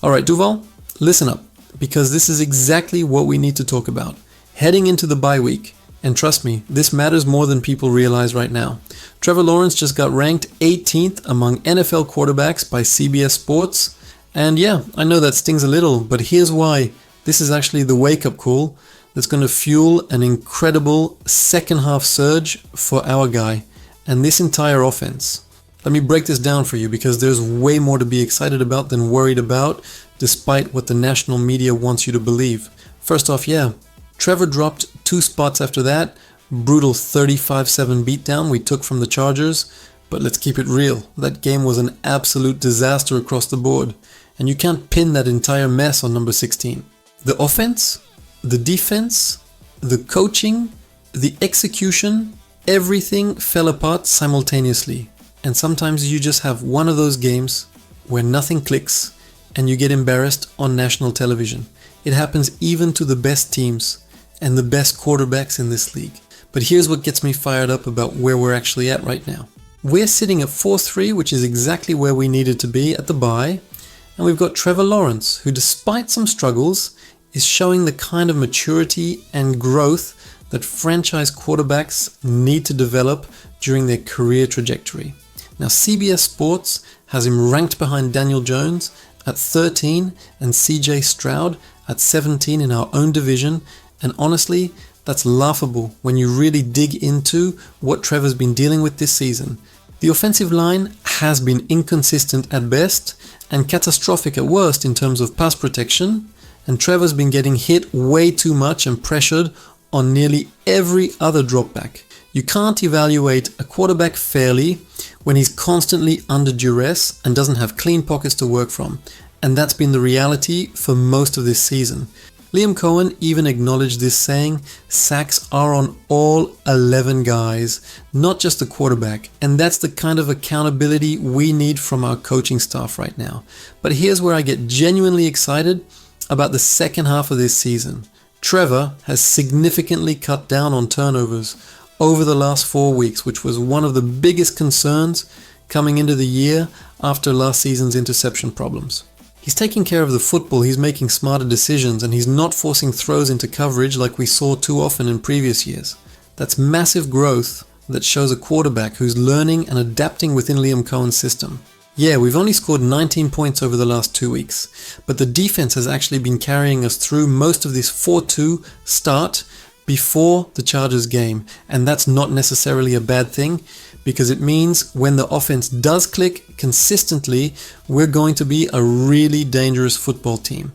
Alright, Duval, listen up, because this is exactly what we need to talk about. Heading into the bye week, and trust me, this matters more than people realize right now. Trevor Lawrence just got ranked 18th among NFL quarterbacks by CBS Sports, and yeah, I know that stings a little, but here's why. This is actually the wake-up call that's going to fuel an incredible second half surge for our guy and this entire offense. Let me break this down for you because there's way more to be excited about than worried about, despite what the national media wants you to believe. First off, yeah, Trevor dropped 2 spots after that. Brutal 35-7 beatdown we took from the Chargers. But let's keep it real. That game was an absolute disaster across the board. And you can't pin that entire mess on number 16. The offense, the defense, the coaching, the execution, everything fell apart simultaneously. And sometimes you just have one of those games where nothing clicks and you get embarrassed on national television. It happens even to the best teams and the best quarterbacks in this league. But here's what gets me fired up about where we're actually at right now. We're sitting at 4-3, which is exactly where we needed to be at the bye. And we've got Trevor Lawrence, who despite some struggles, is showing the kind of maturity and growth that franchise quarterbacks need to develop during their career trajectory. Now, CBS Sports has him ranked behind Daniel Jones at 13 and CJ Stroud at 17 in our own division, and honestly, that's laughable when you really dig into what Trevor's been dealing with this season. The offensive line has been inconsistent at best and catastrophic at worst in terms of pass protection, and Trevor's been getting hit way too much and pressured on nearly every other dropback. You can't evaluate a quarterback fairly when he's constantly under duress and doesn't have clean pockets to work from, and that's been the reality for most of this season. Liam Cohen even acknowledged this, saying sacks are on all 11 guys, not just the quarterback, and that's the kind of accountability we need from our coaching staff right now. But here's where I get genuinely excited about the second half of this season. Trevor has significantly cut down on turnovers over the last 4 weeks, which was one of the biggest concerns coming into the year after last season's interception problems. He's taking care of the football, he's making smarter decisions, and he's not forcing throws into coverage like we saw too often in previous years. That's massive growth that shows a quarterback who's learning and adapting within Liam Cohen's system. Yeah, we've only scored 19 points over the last 2 weeks, but the defense has actually been carrying us through most of this 4-2 start before the Chargers game, and that's not necessarily a bad thing because it means when the offense does click consistently, we're going to be a really dangerous football team.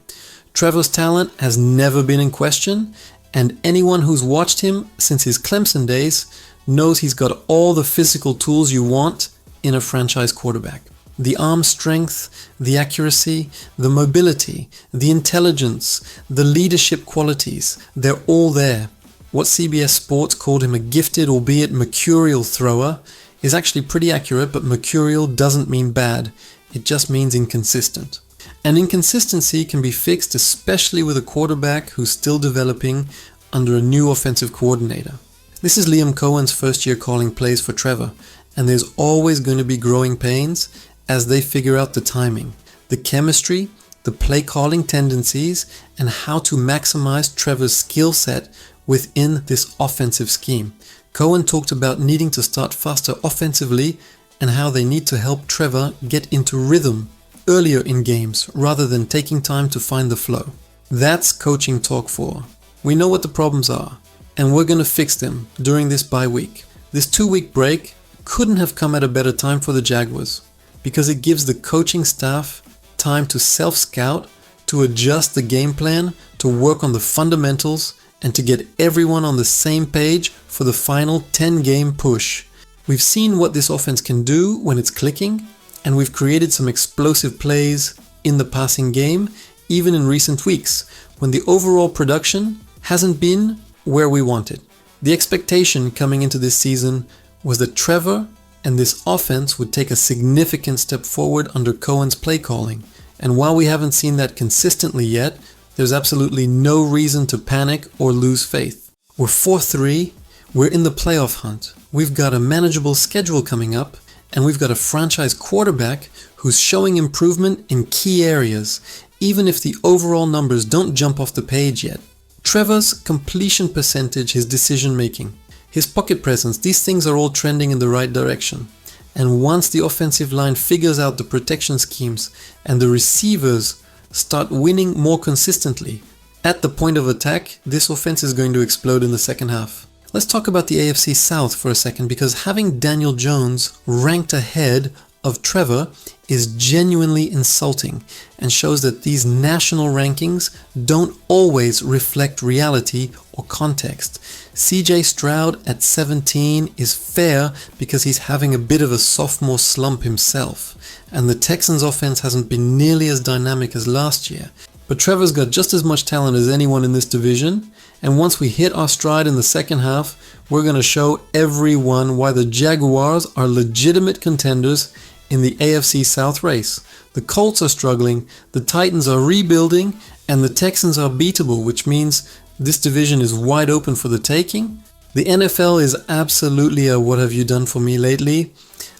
Trevor's talent has never been in question, and anyone who's watched him since his Clemson days knows he's got all the physical tools you want in a franchise quarterback. The arm strength, the accuracy, the mobility, the intelligence, the leadership qualities, they're all there. What CBS Sports called him a gifted, albeit mercurial thrower, is actually pretty accurate, but mercurial doesn't mean bad. It just means inconsistent. And inconsistency can be fixed, especially with a quarterback who's still developing under a new offensive coordinator. This is Liam Cohen's first year calling plays for Trevor, and there's always going to be growing pains as they figure out the timing, the chemistry, the play calling tendencies, and how to maximize Trevor's skill set within this offensive scheme. Cohen talked about needing to start faster offensively and how they need to help Trevor get into rhythm earlier in games rather than taking time to find the flow. That's coaching talk for. We know what the problems are, and we're going to fix them during this bye week. This 2-week break couldn't have come at a better time for the Jaguars because it gives the coaching staff time to self-scout, to adjust the game plan, to work on the fundamentals, and to get everyone on the same page for the final 10-game push. We've seen what this offense can do when it's clicking, and we've created some explosive plays in the passing game, even in recent weeks, when the overall production hasn't been where we wanted. The expectation coming into this season was that Trevor and this offense would take a significant step forward under Cohen's play calling, and while we haven't seen that consistently yet, there's absolutely no reason to panic or lose faith. We're 4-3, we're in the playoff hunt, we've got a manageable schedule coming up, and we've got a franchise quarterback who's showing improvement in key areas, even if the overall numbers don't jump off the page yet. Trevor's completion percentage, his decision making, his pocket presence, these things are all trending in the right direction. And once the offensive line figures out the protection schemes and the receivers start winning more consistently at the point of attack, this offense is going to explode in the second half. Let's talk about the AFC South for a second, because having Daniel Jones ranked ahead of Trevor is genuinely insulting and shows that these national rankings don't always reflect reality or context. CJ Stroud at 17 is fair because he's having a bit of a sophomore slump himself, and the Texans offense hasn't been nearly as dynamic as last year. But Trevor's got just as much talent as anyone in this division, and once we hit our stride in the second half, we're going to show everyone why the Jaguars are legitimate contenders in the AFC South race. The Colts are struggling, the Titans are rebuilding, and the Texans are beatable, which means this division is wide open for the taking. The NFL is absolutely a what have you done for me lately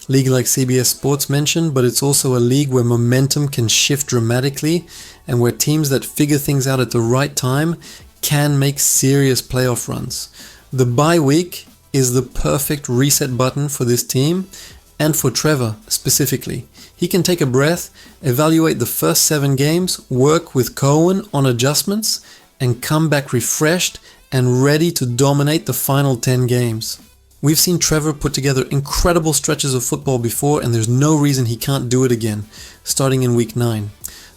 league, like CBS Sports mentioned, but it's also a league where momentum can shift dramatically and where teams that figure things out at the right time can make serious playoff runs. The bye week is the perfect reset button for this team and for Trevor specifically. He can take a breath, evaluate the first 7 games, work with Cohen on adjustments, and come back refreshed and ready to dominate the final 10 games. We've seen Trevor put together incredible stretches of football before, and there's no reason he can't do it again, starting in week 9.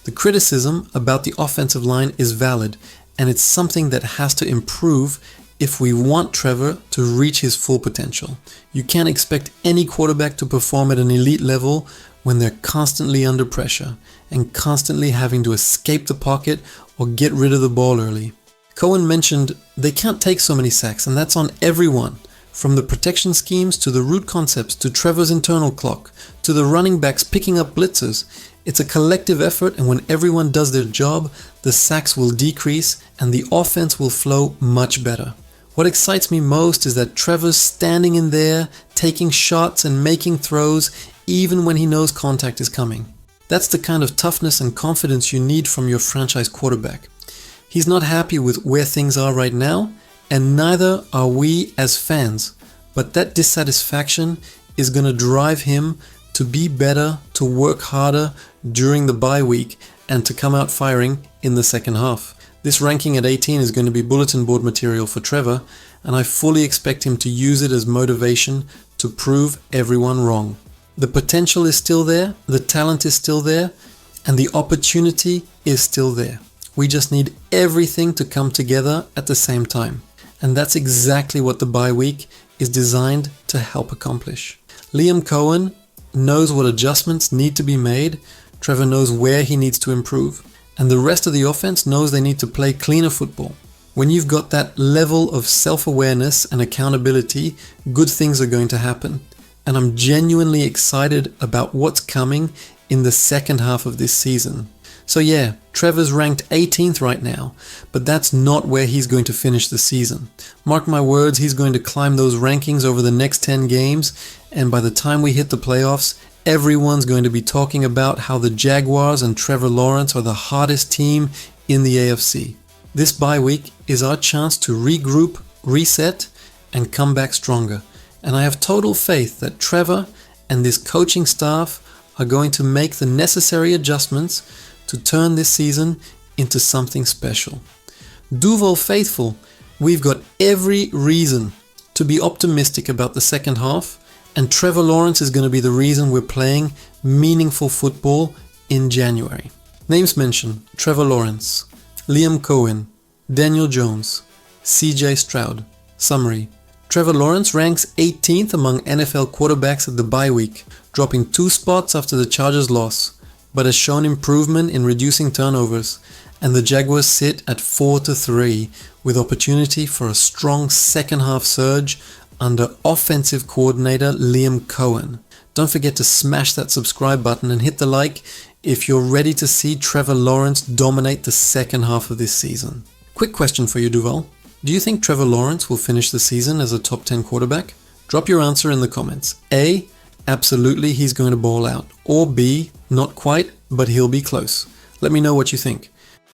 The criticism about the offensive line is valid, and it's something that has to improve if we want Trevor to reach his full potential. You can't expect any quarterback to perform at an elite level when they're constantly under pressure and constantly having to escape the pocket or get rid of the ball early. Cohen mentioned they can't take so many sacks, and that's on everyone. From the protection schemes to the route concepts to Trevor's internal clock to the running backs picking up blitzers. It's a collective effort, and when everyone does their job, the sacks will decrease and the offense will flow much better. What excites me most is that Trevor's standing in there, taking shots and making throws even when he knows contact is coming. That's the kind of toughness and confidence you need from your franchise quarterback. He's not happy with where things are right now, and neither are we as fans, but that dissatisfaction is going to drive him to be better, to work harder during the bye week, and to come out firing in the second half. This ranking at 18 is going to be bulletin board material for Trevor, and I fully expect him to use it as motivation to prove everyone wrong. The potential is still there, the talent is still there, and the opportunity is still there. We just need everything to come together at the same time. And that's exactly what the bye week is designed to help accomplish. Liam Cohen knows what adjustments need to be made, Trevor knows where he needs to improve, and the rest of the offense knows they need to play cleaner football. When you've got that level of self-awareness and accountability, good things are going to happen. And I'm genuinely excited about what's coming in the second half of this season. So yeah, Trevor's ranked 18th right now, but that's not where he's going to finish the season. Mark my words, he's going to climb those rankings over the next 10 games, and by the time we hit the playoffs, everyone's going to be talking about how the Jaguars and Trevor Lawrence are the hottest team in the AFC. This bye week is our chance to regroup, reset, and come back stronger. And I have total faith that Trevor and this coaching staff are going to make the necessary adjustments to turn this season into something special. Duval faithful, we've got every reason to be optimistic about the second half, and Trevor Lawrence is going to be the reason we're playing meaningful football in January. Names mentioned: Trevor Lawrence, Liam Cohen, Daniel Jones, CJ Stroud. Summary: Trevor Lawrence ranks 18th among NFL quarterbacks at the bye week, dropping 2 spots after the Chargers' loss, but has shown improvement in reducing turnovers, and the Jaguars sit at 4-3 with opportunity for a strong second half surge under offensive coordinator Liam Cohen. Don't forget to smash that subscribe button and hit the like if you're ready to see Trevor Lawrence dominate the second half of this season. Quick question for you, Duval. Do you think Trevor Lawrence will finish the season as a top 10 quarterback? Drop your answer in the comments. A, absolutely he's going to ball out. Or B, not quite, but he'll be close. Let me know what you think.